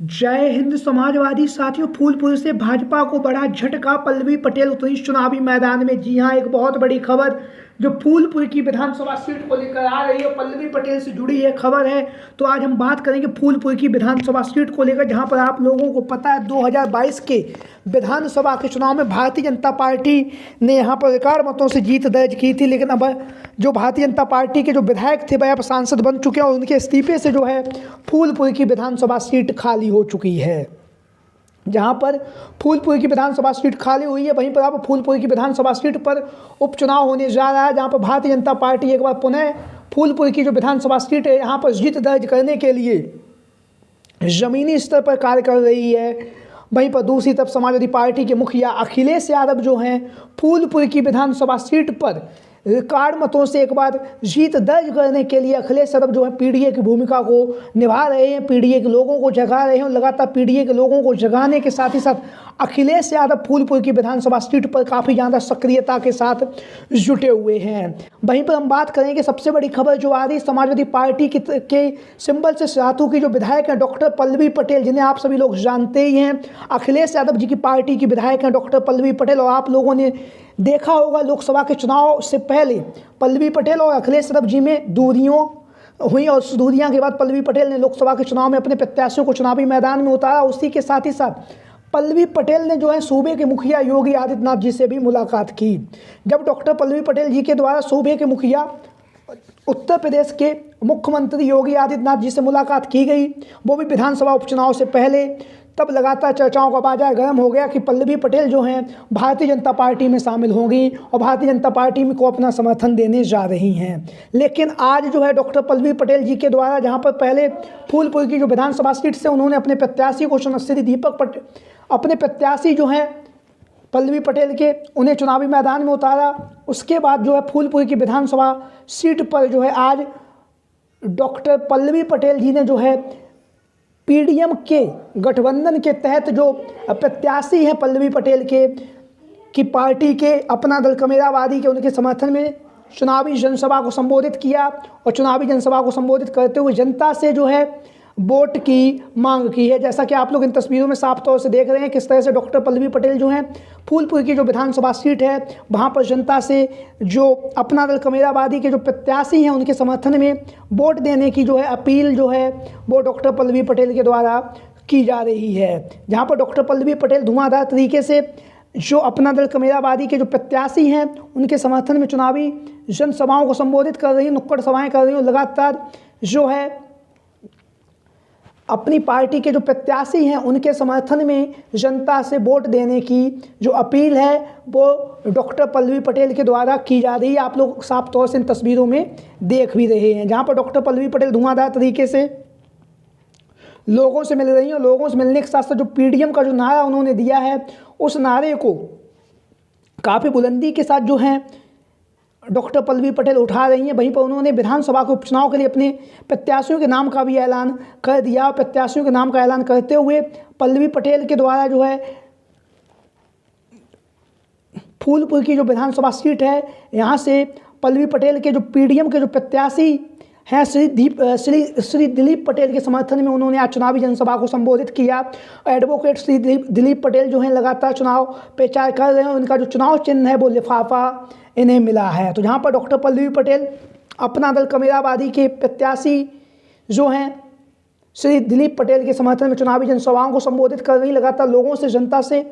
जय हिंद समाजवादी साथियों। फूलपुर से भाजपा को बड़ा झटका, पल्लवी पटेल उतरी चुनावी मैदान में। जी हां, एक बहुत बड़ी खबर जो फूलपुर की विधानसभा सीट को लेकर आ रही है, पल्लवी पटेल से जुड़ी है खबर है। तो आज हम बात करेंगे फूलपुर की विधानसभा सीट को लेकर, जहां पर आप लोगों को पता है 2022 के विधानसभा के चुनाव में भारतीय जनता पार्टी ने यहां पर रिकॉर्ड मतों से जीत दर्ज की थी। लेकिन अब जो भारतीय जनता पार्टी के जो विधायक थे वह अब सांसद बन चुके हैं और उनके इस्तीफे से जो है फूलपुर की विधानसभा सीट खाली हो चुकी है। जहां पर फूलपुर की विधानसभा सीट खाली हुई है, वहीं पर अब फूलपुर की विधानसभा सीट पर उपचुनाव होने जा रहा है, जहां पर भारतीय जनता पार्टी एक बार पुनः फूलपुर की जो विधानसभा सीट है यहां पर जीत दर्ज करने के लिए जमीनी स्तर पर कार्य कर रही है। वहीं पर दूसरी तरफ समाजवादी पार्टी के मुखिया अखिलेश यादव जो हैं फूलपुर की विधानसभा सीट पर रिकॉर्ड मतों से एक बार जीत दर्ज करने के लिए अखिलेश यादव जो है पीडीए की भूमिका को निभा रहे हैं, पीडीए के लोगों को जगा रहे हैं और लगातार पीडीए के लोगों को जगाने के साथ ही साथ अखिलेश यादव फूलपुर की विधानसभा सीट पर काफ़ी ज़्यादा सक्रियता के साथ जुटे हुए हैं। वहीं पर हम बात करेंगे सबसे बड़ी खबर जो आ रही समाजवादी पार्टी के सिंबल से साथू की जो विधायक हैं डॉक्टर पल्लवी पटेल, जिन्हें आप सभी लोग जानते ही हैं। अखिलेश यादव जी की पार्टी की विधायक हैं डॉक्टर पल्लवी पटेल, और आप लोगों ने देखा होगा लोकसभा के चुनाव से पहले पल्लवी पटेल और अखिलेश यादव जी में दूरियों हुई और उस दूरियां के बाद पल्लवी पटेल ने लोकसभा के चुनाव में अपने प्रत्याशियों को चुनावी मैदान में उतारा। उसी के साथ ही साथ पल्लवी पटेल ने जो है सूबे के मुखिया योगी आदित्यनाथ जी से भी मुलाकात की। जब डॉक्टर पल्लवी पटेल जी के द्वारा सूबे के मुखिया उत्तर प्रदेश के मुख्यमंत्री योगी आदित्यनाथ जी से मुलाकात की गई, वो भी विधानसभा उपचुनाव से पहले, तब लगातार चर्चाओं का बाजार गर्म हो गया कि पल्लवी पटेल जो हैं भारतीय जनता पार्टी में शामिल होंगी और भारतीय जनता पार्टी को अपना समर्थन देने जा रही हैं। लेकिन आज जो है डॉक्टर पल्लवी पटेल जी के द्वारा, जहां पर पहले फूलपुर की जो विधानसभा सीट से उन्होंने अपने प्रत्याशी को श्री दीपक पटेल, अपने प्रत्याशी जो हैं पल्लवी पटेल के, उन्हें चुनावी मैदान में उतारा। उसके बाद जो है फूलपुर की विधानसभा सीट पर जो है आज डॉक्टर पल्लवी पटेल जी ने जो है पीडीएम के गठबंधन के तहत जो प्रत्याशी हैं पल्लवी पटेल की पार्टी के अपना दल कमेरावादी के, उनके समर्थन में चुनावी जनसभा को संबोधित किया और चुनावी जनसभा को संबोधित करते हुए जनता से जो है वोट की मांग की है। जैसा कि आप लोग इन तस्वीरों में साफ तौर से देख रहे हैं किस तरह से डॉक्टर पल्लवी पटेल जो हैं फूलपुर की जो विधानसभा सीट है वहां पर जनता से जो अपना दल कमेरावादी के जो प्रत्याशी हैं उनके समर्थन में वोट देने की जो है अपील जो है वो डॉक्टर पल्लवी पटेल के द्वारा की जा रही है। जहाँ पर डॉक्टर पल्लवी पटेल धुआंधार तरीके से जो अपना दल कमेरावादी के जो प्रत्याशी हैं उनके समर्थन में चुनावी जनसभाओं को संबोधित कर रही हैं, नुक्कड़ सभाएँ कर रही हैं, लगातार जो है अपनी पार्टी के जो प्रत्याशी हैं उनके समर्थन में जनता से वोट देने की जो अपील है वो डॉक्टर पल्लवी पटेल के द्वारा की जा रही है। आप लोग साफ तौर से इन तस्वीरों में देख भी रहे हैं, जहां पर डॉक्टर पल्लवी पटेल धुआंधार तरीके से लोगों से मिल रही हैं। लोगों से मिलने के साथ साथ जो पीडीएम का जो नारा उन्होंने दिया है उस नारे को काफ़ी बुलंदी के साथ जो है डॉक्टर पल्लवी पटेल उठा रही हैं। वहीं पर उन्होंने विधानसभा के उपचुनाव के लिए अपने प्रत्याशियों के नाम का भी ऐलान कर दिया। प्रत्याशियों के नाम का ऐलान करते हुए पल्लवी पटेल के द्वारा जो है फूलपुर की जो विधानसभा सीट है यहाँ से पल्लवी पटेल के जो पीडीएम के जो प्रत्याशी हैं श्री दिलीप पटेल के समर्थन में उन्होंने आज चुनावी जनसभा को संबोधित किया। एडवोकेट श्री दिलीप पटेल जो हैं लगातार चुनाव प्रचार कर रहे हैं। उनका जो चुनाव चिन्ह है वो लिफाफा इन्हें मिला है। तो जहाँ पर डॉक्टर पल्लवी पटेल अपना दल कमेरावादी के प्रत्याशी जो हैं श्री दिलीप पटेल के समर्थन में चुनावी जनसभाओं को संबोधित कर रही, लगातार लोगों से, जनता से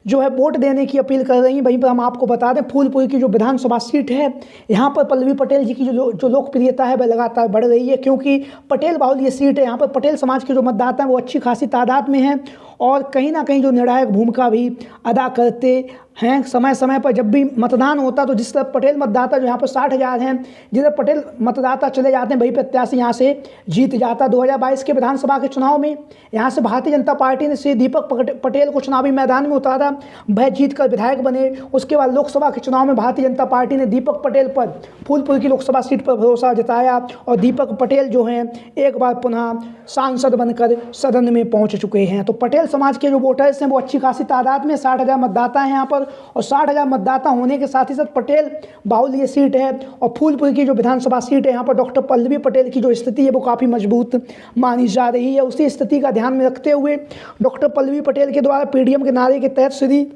जो है वोट देने की अपील कर रही हैं। वहीं पर हम आपको बता दें फूलपुर की जो विधानसभा सीट है यहाँ पर पल्लवी पटेल जी की जो लोकप्रियता है वह लगातार बढ़ रही है, क्योंकि पटेल बाहुल ये सीट है। यहाँ पर पटेल समाज के जो मतदाता हैं वो अच्छी खासी तादाद में हैं और कहीं ना कहीं जो निर्णायक भूमिका भी अदा करते हैं। समय समय पर जब भी मतदान होता तो जिस तरह पटेल मतदाता जो यहाँ पर 60,000 हैं, जिधर पटेल मतदाता चले जाते हैं वही प्रत्याशी यहाँ से जीत जाता। 2022 के विधानसभा के चुनाव में यहाँ से भारतीय जनता पार्टी ने श्री दीपक पटेल को चुनावी मैदान में उतारा, वह जीत कर विधायक बने। उसके बाद लोकसभा के चुनाव में भारतीय जनता पार्टी ने दीपक पटेल पर फूलपुर की लोकसभा सीट पर भरोसा जताया और दीपक पटेल जो हैं एक बार पुनः सांसद बनकर सदन में पहुँच चुके हैं। तो पटेल समाज के जो वोटर्स हैं वो अच्छी खासी तादाद में 60,000 मतदाता हैं यहाँ पर, और 60,000 मतदाता होने के साथ ही साथ पटेल बाहुल ये सीट है। और फूलपुर की जो विधानसभा सीट है यहाँ पर डॉक्टर पल्लवी पटेल की जो स्थिति है वो काफ़ी मजबूत मानी जा रही है। उसी स्थिति का ध्यान में रखते हुए डॉक्टर पल्लवी पटेल के द्वारा पीडीएम के नारे के तहत श्री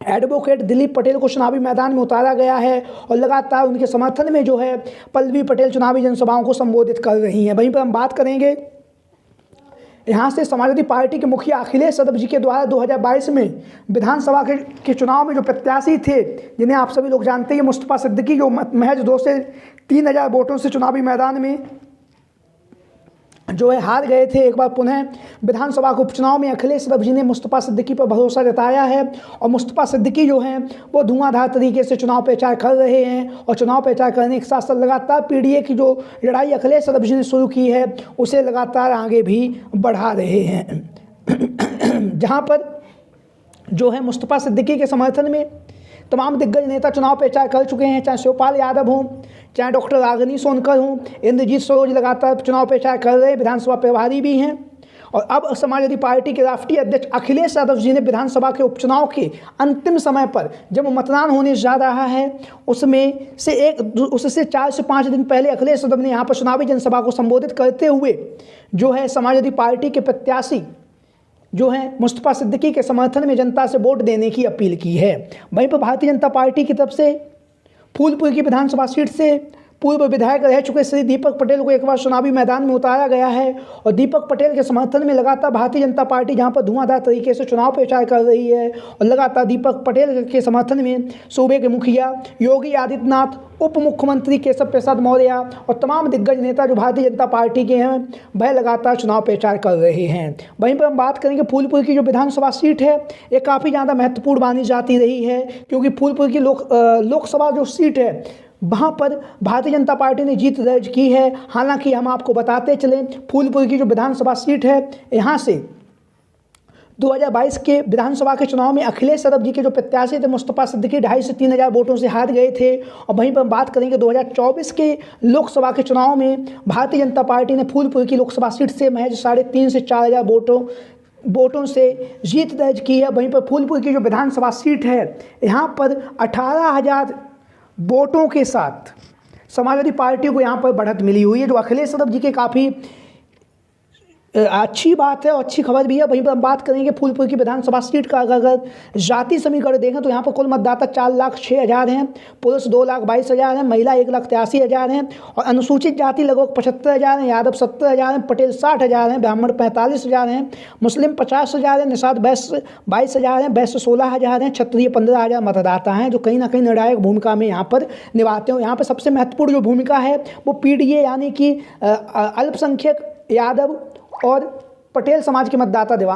एडवोकेट दिलीप पटेल को चुनावी मैदान में उतारा गया है, और लगातार उनके समर्थन में जो है पल्लवी पटेल चुनावी जनसभाओं को संबोधित कर रही हैं। वहीं पर हम बात करेंगे यहाँ से समाजवादी पार्टी के मुखिया अखिलेश यादव जी के द्वारा 2022 में विधानसभा के चुनाव में जो प्रत्याशी थे, जिन्हें आप सभी लोग जानते हैं, मुस्तफा सिद्दीकी, जो महज 2 से 3 हज़ार वोटों से चुनावी मैदान में जो है हार गए थे। एक बार पुनः विधानसभा के उपचुनाव में अखिलेश यादव जी ने मुस्तफा सिद्दीकी पर भरोसा जताया है, और मुस्तफा सिद्दीकी जो हैं वो धुआंधार तरीके से चुनाव प्रचार कर रहे हैं, और चुनाव प्रचार करने के साथ साथ लगातार पीडीए की जो लड़ाई अखिलेश यादव जी ने शुरू की है उसे लगातार आगे भी बढ़ा रहे हैं। जहाँ पर जो है मुस्तफा सिद्दीकी के समर्थन में तमाम दिग्गज नेता चुनाव प्रचार कर चुके हैं, चाहे शिवपाल यादव हों, चाहे डॉक्टर रागिनी सोनकर हों, इंद्रजीत सरोज लगातार चुनाव प्रचार कर रहे हैं, विधानसभा प्रभारी भी हैं। और अब समाजवादी पार्टी के राष्ट्रीय अध्यक्ष अखिलेश यादव जी ने विधानसभा के उपचुनाव के अंतिम समय पर जब मतदान होने जा रहा है उससे 4 से 5 दिन पहले अखिलेश यादव ने यहाँ पर चुनावी जनसभा को संबोधित करते हुए जो है समाजवादी पार्टी के प्रत्याशी जो है मुस्तफा सिद्दीकी के समर्थन में जनता से वोट देने की अपील की है। वहीं पर भारतीय जनता पार्टी की तरफ से फूलपुर की विधानसभा सीट से पूर्व विधायक रह चुके श्री दीपक पटेल को एक बार चुनावी मैदान में उतारा गया है, और दीपक पटेल के समर्थन में लगातार भारतीय जनता पार्टी जहां पर धुआंधार तरीके से चुनाव प्रचार कर रही है, और लगातार दीपक पटेल के समर्थन में सूबे के मुखिया योगी आदित्यनाथ, उप मुख्यमंत्री केशव प्रसाद मौर्य और तमाम दिग्गज नेता जो भारतीय जनता पार्टी के हैं वह लगातार चुनाव प्रचार कर रहे हैं। वहीं पर हम बात करेंगे फूलपुर की जो विधानसभा सीट है ये काफ़ी ज़्यादा महत्वपूर्ण मानी जाती रही है, क्योंकि फूलपुर की लोकसभा जो सीट है वहाँ पर भारतीय जनता पार्टी ने जीत दर्ज की है। हालांकि हम आपको बताते चलें फूलपुर की जो विधानसभा सीट है यहाँ से 2022 के विधानसभा के चुनाव में अखिलेश यादव जी के जो प्रत्याशी थे मुस्तफा सिद्दीकी 2.5 से 3 हज़ार वोटों से हार गए थे। और वहीं पर हम बात करेंगे 2024 के लोकसभा के चुनाव में भारतीय जनता पार्टी ने फूलपुर की लोकसभा सीट से महज 3.5 से 4 हज़ार वोटों से जीत दर्ज की है। वहीं पर फूलपुर की जो विधानसभा सीट है यहाँ पर 18,000 वोटों के साथ समाजवादी पार्टी को यहाँ पर बढ़त मिली हुई है, जो अखिलेश यादव जी के काफ़ी अच्छी बात है और अच्छी खबर भी है। वहीं पर हम बात करेंगे फूलपुर की विधानसभा सीट का अगर जाति समीकरण देखें तो यहाँ पर कुल मतदाता 4,06,000 हैं, पुरुष 2,22,000 हैं, महिला 1,83,000 हैं, और अनुसूचित जाति लगभग 75,000 हैं, यादव 70,000 हैं, पटेल 60,000 हैं, ब्राह्मण 45,000 हैं, मुस्लिम 50,000 हैं, निषाद 22,000 हैं, वैश्य 16,000 हैं, क्षत्रिय 15,000 मतदाता हैं, जो कहीं ना कहीं निर्णायक भूमिका में यहाँ पर निभाते हैं। यहाँ पर सबसे महत्वपूर्ण जो भूमिका है वो पीडीए यानी कि अल्पसंख्यक यादव और पटेल समाज के मतदाता निभा